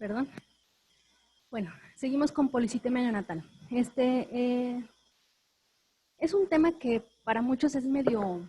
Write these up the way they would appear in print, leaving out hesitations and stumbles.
Perdón. Bueno, seguimos con policitemia neonatal. Es un tema que para muchos es medio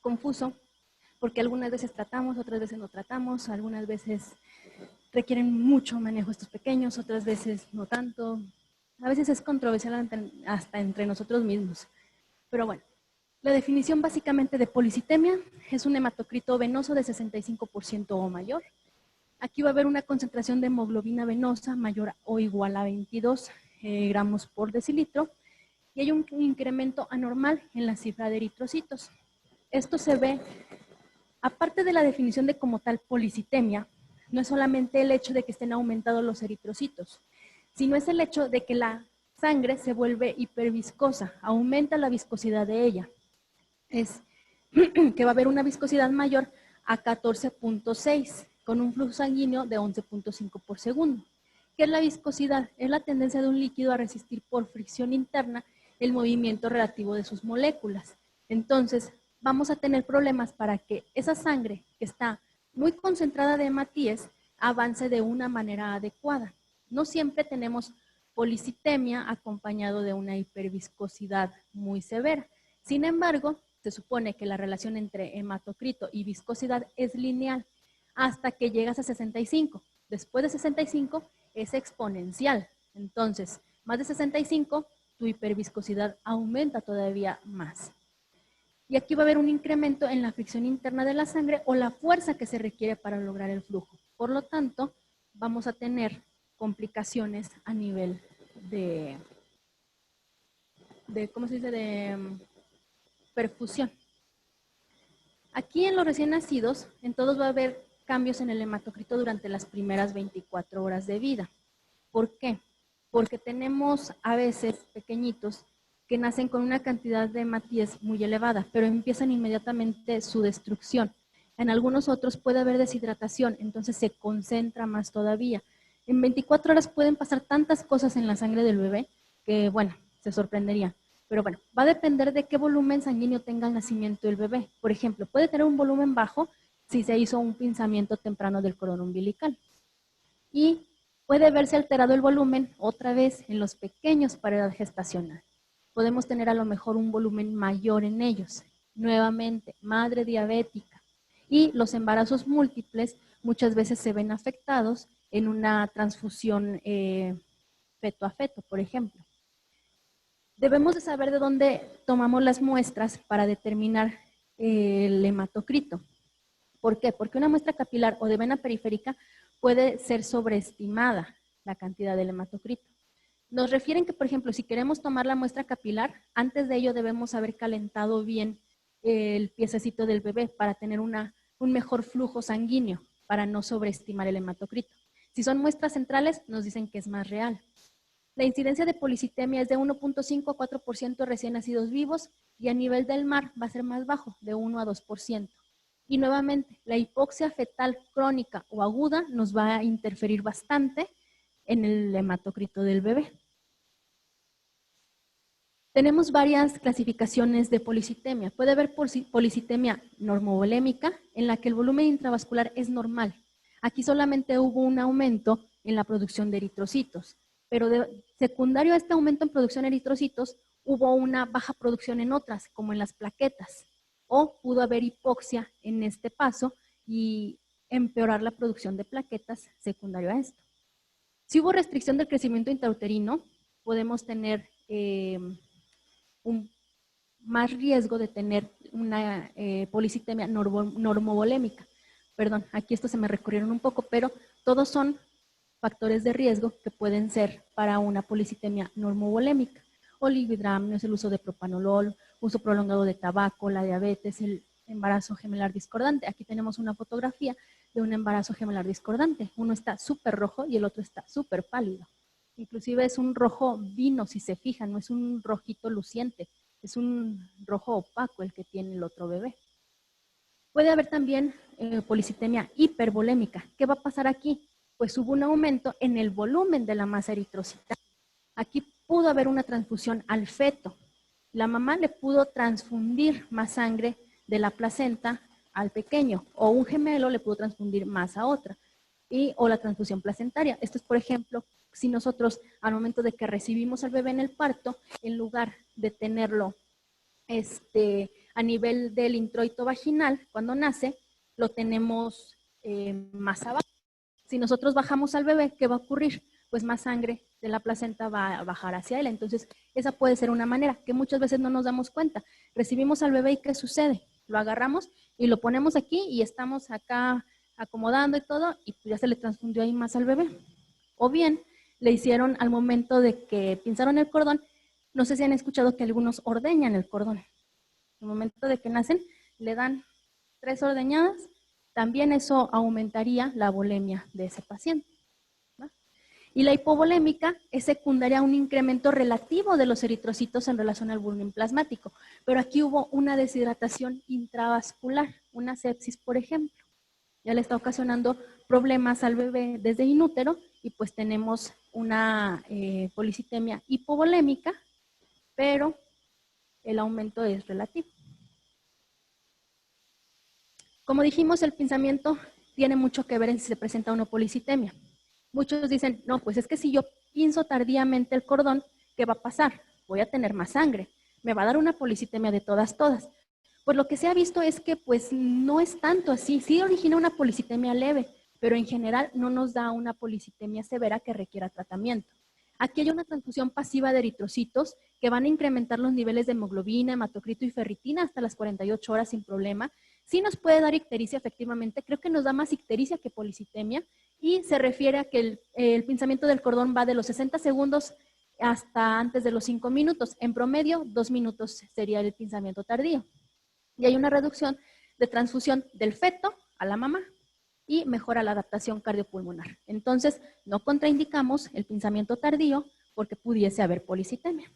confuso, porque algunas veces tratamos, otras veces no tratamos, algunas veces requieren mucho manejo estos pequeños, otras veces no tanto. A veces es controversial hasta entre nosotros mismos. Pero bueno, la definición básicamente de policitemia es un hematocrito venoso de 65% o mayor. Aquí va a haber una concentración de hemoglobina venosa mayor o igual a 22 gramos por decilitro y hay un incremento anormal en la cifra de eritrocitos. Esto se ve, aparte de la definición de como tal policitemia, no es solamente el hecho de que estén aumentados los eritrocitos, sino es el hecho de que la sangre se vuelve hiperviscosa, aumenta la viscosidad de ella. Es que va a haber una viscosidad mayor a 14.6 con un flujo sanguíneo de 11.5 por segundo. ¿Qué es la viscosidad? Es la tendencia de un líquido a resistir por fricción interna el movimiento relativo de sus moléculas. Entonces, vamos a tener problemas para que esa sangre que está muy concentrada de hematíes avance de una manera adecuada. No siempre tenemos policitemia acompañado de una hiperviscosidad muy severa. Sin embargo, se supone que la relación entre hematocrito y viscosidad es lineal hasta que llegas a 65. Después de 65 es exponencial. Entonces, más de 65, tu hiperviscosidad aumenta todavía más. Y aquí va a haber un incremento en la fricción interna de la sangre o la fuerza que se requiere para lograr el flujo. Por lo tanto, vamos a tener complicaciones a nivel de ¿cómo se dice? De perfusión. Aquí en los recién nacidos, en todos va a haber cambios en el hematocrito durante las primeras 24 horas de vida. ¿Por qué? Porque tenemos a veces pequeñitos que nacen con una cantidad de hematíes muy elevada, pero empiezan inmediatamente su destrucción. En algunos otros puede haber deshidratación, entonces se concentra más todavía. En 24 horas pueden pasar tantas cosas en la sangre del bebé que, bueno, se sorprendería. Pero bueno, va a depender de qué volumen sanguíneo tenga el nacimiento del bebé. Por ejemplo, puede tener un volumen bajo si se hizo un pinzamiento temprano del cordón umbilical. Y puede verse alterado el volumen otra vez en los pequeños para edad gestacional. Podemos tener a lo mejor un volumen mayor en ellos. Nuevamente, madre diabética. Y los embarazos múltiples muchas veces se ven afectados en una transfusión feto a feto, por ejemplo. Debemos de saber de dónde tomamos las muestras para determinar el hematocrito. ¿Por qué? Porque una muestra capilar o de vena periférica puede ser sobreestimada la cantidad del hematocrito. Nos refieren que, por ejemplo, si queremos tomar la muestra capilar, antes de ello debemos haber calentado bien el piececito del bebé para tener un mejor flujo sanguíneo, para no sobreestimar el hematocrito. Si son muestras centrales, nos dicen que es más real. La incidencia de policitemia es de 1.5 a 4% recién nacidos vivos y a nivel del mar va a ser más bajo, de 1 a 2%. Y nuevamente, la hipoxia fetal crónica o aguda nos va a interferir bastante en el hematocrito del bebé. Tenemos varias clasificaciones de policitemia. Puede haber policitemia normovolémica, en la que el volumen intravascular es normal. Aquí solamente hubo un aumento en la producción de eritrocitos, pero secundario a este aumento en producción de eritrocitos, hubo una baja producción en otras, como en las plaquetas, o pudo haber hipoxia en este paso y empeorar la producción de plaquetas secundario a esto. Si hubo restricción del crecimiento intrauterino, podemos tener más riesgo de tener una policitemia normovolémica. Perdón, aquí esto se me recurrieron un poco, pero todos son factores de riesgo que pueden ser para una policitemia normovolémica. Oligohidramnios, el uso de propanolol, uso prolongado de tabaco, la diabetes, el embarazo gemelar discordante. Aquí tenemos una fotografía de un embarazo gemelar discordante. Uno está súper rojo y el otro está súper pálido. Inclusive es un rojo vino, si se fijan, no es un rojito luciente, es un rojo opaco el que tiene el otro bebé. Puede haber también policitemia hipervolémica. ¿Qué va a pasar aquí? Pues hubo un aumento en el volumen de la masa eritrocitaria. Aquí pudo haber una transfusión al feto. La mamá le pudo transfundir más sangre de la placenta al pequeño, o un gemelo le pudo transfundir más a otra. o la transfusión placentaria. Esto es, por ejemplo, si nosotros al momento de que recibimos al bebé en el parto, en lugar de tenerlo a nivel del introito vaginal, cuando nace, lo tenemos más abajo. Si nosotros bajamos al bebé, ¿qué va a ocurrir? Pues más sangre de la placenta va a bajar hacia él. Entonces, esa puede ser una manera que muchas veces no nos damos cuenta. Recibimos al bebé y ¿qué sucede? Lo agarramos y lo ponemos aquí y estamos acá acomodando y todo y ya se le transfundió ahí más al bebé. O bien, le hicieron al momento de que pinzaron el cordón, no sé si han escuchado que algunos ordeñan el cordón. Al momento de que nacen, le dan 3 ordeñadas, también eso aumentaría la volemia de ese paciente. ¿No? Y la hipovolémica es secundaria a un incremento relativo de los eritrocitos en relación al volumen plasmático, pero aquí hubo una deshidratación intravascular, una sepsis, por ejemplo. Ya le está ocasionando problemas al bebé desde inútero y pues tenemos una policitemia hipovolémica, pero el aumento es relativo. Como dijimos, el pinzamiento tiene mucho que ver en si se presenta una policitemia. Muchos dicen, no, pues es que si yo pinzo tardíamente el cordón, ¿qué va a pasar? Voy a tener más sangre, me va a dar una policitemia de todas. Pues lo que se ha visto es que pues no es tanto así, sí origina una policitemia leve, pero en general no nos da una policitemia severa que requiera tratamiento. Aquí hay una transfusión pasiva de eritrocitos que van a incrementar los niveles de hemoglobina, hematocrito y ferritina hasta las 48 horas sin problema. Sí nos puede dar ictericia efectivamente, creo que nos da más ictericia que policitemia y se refiere a que el pinzamiento del cordón va de los 60 segundos hasta antes de los 5 minutos. En promedio, 2 minutos sería el pinzamiento tardío. Y hay una reducción de transfusión del feto a la mamá y mejora la adaptación cardiopulmonar. Entonces, no contraindicamos el pinzamiento tardío porque pudiese haber policitemia.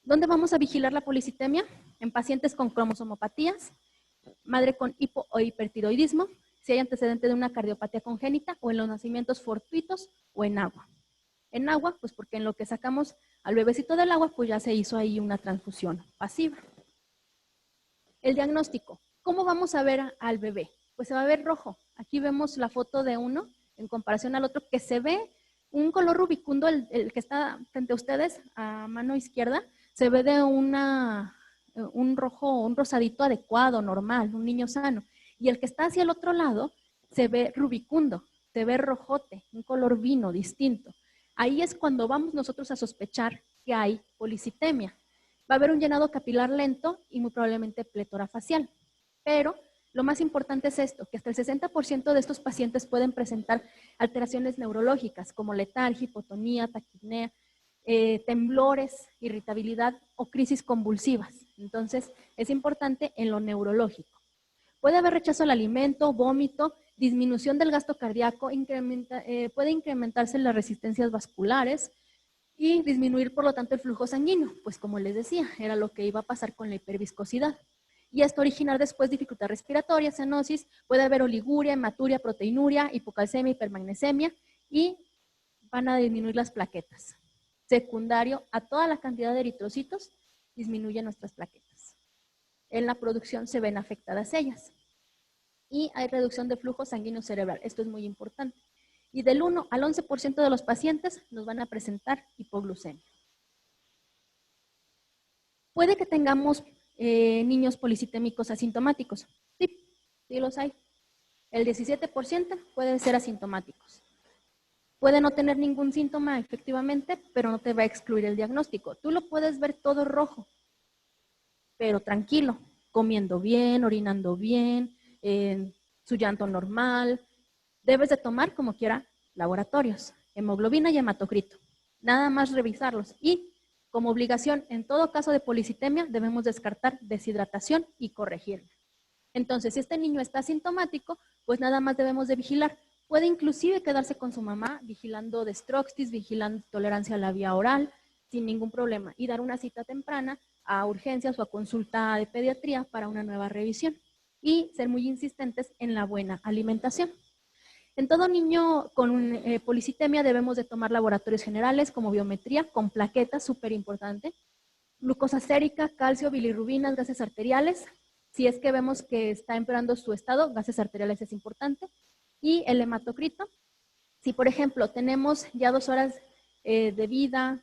¿Dónde vamos a vigilar la policitemia? En pacientes con cromosomopatías, madre con hipo o hipertiroidismo, si hay antecedente de una cardiopatía congénita o en los nacimientos fortuitos o en agua. En agua, pues porque en lo que sacamos al bebecito del agua, pues ya se hizo ahí una transfusión pasiva. El diagnóstico. ¿Cómo vamos a ver al bebé? Pues se va a ver rojo. Aquí vemos la foto de uno en comparación al otro que se ve un color rubicundo, el que está frente a ustedes a mano izquierda, se ve de un rojo, un rosadito adecuado, normal, un niño sano. Y el que está hacia el otro lado se ve rubicundo, se ve rojote, un color vino distinto. Ahí es cuando vamos nosotros a sospechar que hay policitemia. Va a haber un llenado capilar lento y muy probablemente pletora facial. Pero lo más importante es esto, que hasta el 60% de estos pacientes pueden presentar alteraciones neurológicas como letargia, hipotonía, taquipnea, temblores, irritabilidad o crisis convulsivas. Entonces, es importante en lo neurológico. Puede haber rechazo al alimento, vómito, disminución del gasto cardíaco, puede incrementarse las resistencias vasculares y disminuir, por lo tanto, el flujo sanguíneo. Pues como les decía, era lo que iba a pasar con la hiperviscosidad. Y esto originar después dificultad respiratoria, cianosis, puede haber oliguria, hematuria, proteinuria, hipocalcemia, hipermagnesemia y van a disminuir las plaquetas. Secundario a toda la cantidad de eritrocitos, disminuyen nuestras plaquetas. En la producción se ven afectadas ellas. Y hay reducción de flujo sanguíneo cerebral. Esto es muy importante. Y del 1 al 11% de los pacientes nos van a presentar hipoglucemia. Puede que tengamos niños policitémicos asintomáticos. Sí, sí los hay. El 17% pueden ser asintomáticos. Puede no tener ningún síntoma efectivamente, pero no te va a excluir el diagnóstico. Tú lo puedes ver todo rojo, pero tranquilo, comiendo bien, orinando bien, su llanto normal. Debes de tomar como quiera laboratorios, hemoglobina y hematocrito. Nada más revisarlos y como obligación, en todo caso de policitemia, debemos descartar deshidratación y corregirla. Entonces, si este niño está asintomático, pues nada más debemos de vigilar. Puede inclusive quedarse con su mamá vigilando Dextroxis, vigilando tolerancia a la vía oral, sin ningún problema, y dar una cita temprana a urgencias o a consulta de pediatría para una nueva revisión. Y ser muy insistentes en la buena alimentación. En todo niño con policitemia debemos de tomar laboratorios generales como biometría, con plaquetas, súper importante, glucosa sérica, calcio, bilirrubinas, gases arteriales. Si es que vemos que está empeorando su estado, gases arteriales es importante. Y el hematocrito, Si, por ejemplo, tenemos ya 2 horas de vida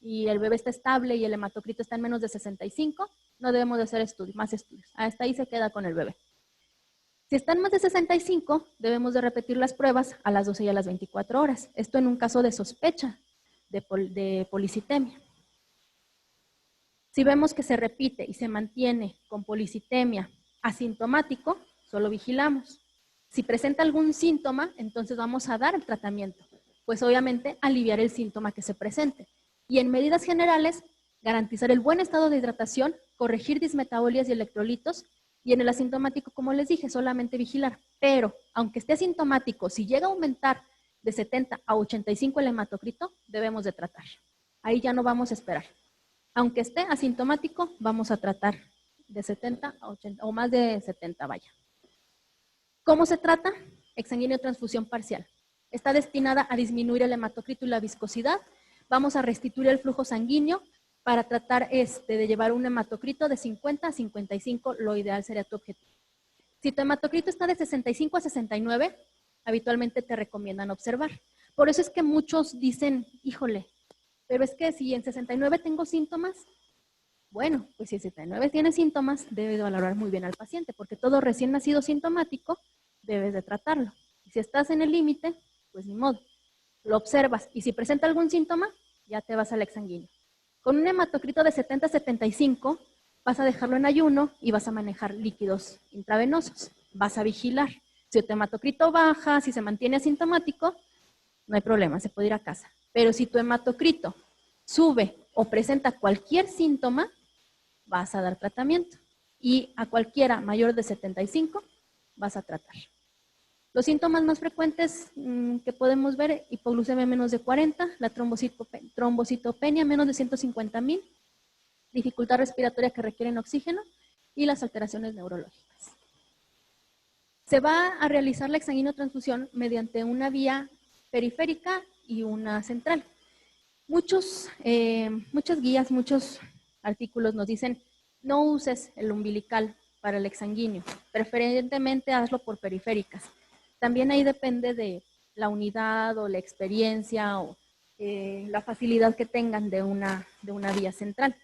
y el bebé está estable y el hematocrito está en menos de 65, no debemos de hacer más estudios. Hasta ahí se queda con el bebé. Si está en más de 65, debemos de repetir las pruebas a las 12 y a las 24 horas. Esto en un caso de sospecha de policitemia. Si vemos que se repite y se mantiene con policitemia asintomático, solo vigilamos. Si presenta algún síntoma, entonces vamos a dar el tratamiento, pues obviamente aliviar el síntoma que se presente. Y en medidas generales, garantizar el buen estado de hidratación, corregir dismetabolias y electrolitos, y en el asintomático, como les dije, solamente vigilar. Pero, aunque esté asintomático, si llega a aumentar de 70 a 85 el hematocrito, debemos de tratar. Ahí ya no vamos a esperar. Aunque esté asintomático, vamos a tratar de 70 a 80, o más de 70, vaya. ¿Cómo se trata? Exsanguíneo transfusión parcial. Está destinada a disminuir el hematocrito y la viscosidad. Vamos a restituir el flujo sanguíneo para tratar de llevar un hematocrito de 50 a 55, lo ideal sería tu objetivo. Si tu hematocrito está de 65 a 69, habitualmente te recomiendan observar. Por eso es que muchos dicen, híjole, pero es que si en 69 tengo síntomas, bueno, pues si 69 tiene síntomas, debes valorar muy bien al paciente, porque todo recién nacido sintomático, debes de tratarlo. Y si estás en el límite, pues ni modo, lo observas. Y si presenta algún síntoma, ya te vas al exsanguíneo. Con un hematocrito de 70 a 75, vas a dejarlo en ayuno y vas a manejar líquidos intravenosos. Vas a vigilar. Si tu hematocrito baja, si se mantiene asintomático, no hay problema, se puede ir a casa. Pero si tu hematocrito sube o presenta cualquier síntoma, vas a dar tratamiento. Y a cualquiera mayor de 75 vas a tratar. Los síntomas más frecuentes que podemos ver, hipoglucemia menos de 40, la trombocitopenia menos de 150,000, dificultad respiratoria que requieren oxígeno y las alteraciones neurológicas. Se va a realizar la exsanguinotransfusión mediante una vía periférica y una central. Muchas guías, muchos artículos nos dicen no uses el umbilical para el exsanguíneo, preferentemente hazlo por periféricas. También ahí depende de la unidad o la experiencia o la facilidad que tengan de una vía central.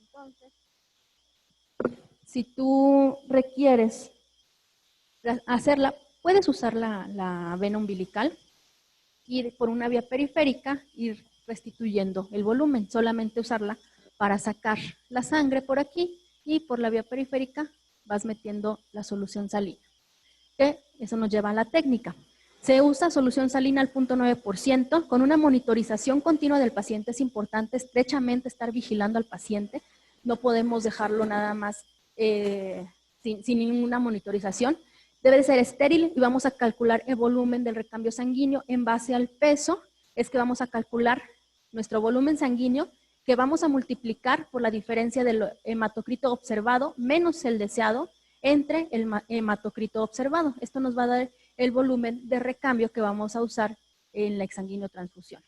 Entonces, si tú requieres hacerla, puedes usar la vena umbilical, ir por una vía periférica, ir restituyendo el volumen, solamente usarla para sacar la sangre por aquí y por la vía periférica vas metiendo la solución salina. Que eso nos lleva a la técnica. Se usa solución salina al 0.9%, con una monitorización continua del paciente. Es importante estrechamente estar vigilando al paciente. No podemos dejarlo nada más sin ninguna monitorización. Debe de ser estéril y vamos a calcular el volumen del recambio sanguíneo en base al peso. Es que vamos a calcular nuestro volumen sanguíneo, que vamos a multiplicar por la diferencia del hematocrito observado menos el deseado entre el hematocrito observado. Esto nos va a dar el volumen de recambio que vamos a usar en la exsanguinotransfusión.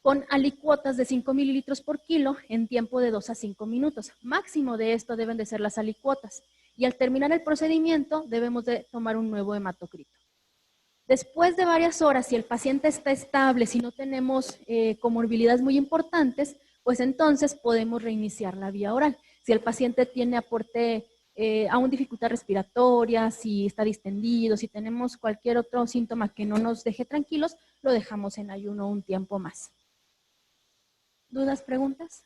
Con alicuotas de 5 mililitros por kilo en tiempo de 2 a 5 minutos. Máximo de esto deben de ser las alicuotas. Y al terminar el procedimiento debemos de tomar un nuevo hematocrito. Después de varias horas, si el paciente está estable, si no tenemos comorbilidades muy importantes, pues entonces podemos reiniciar la vía oral. Si el paciente tiene aporte aún dificultad respiratoria, si está distendido, si tenemos cualquier otro síntoma que no nos deje tranquilos, lo dejamos en ayuno un tiempo más. ¿Dudas, preguntas?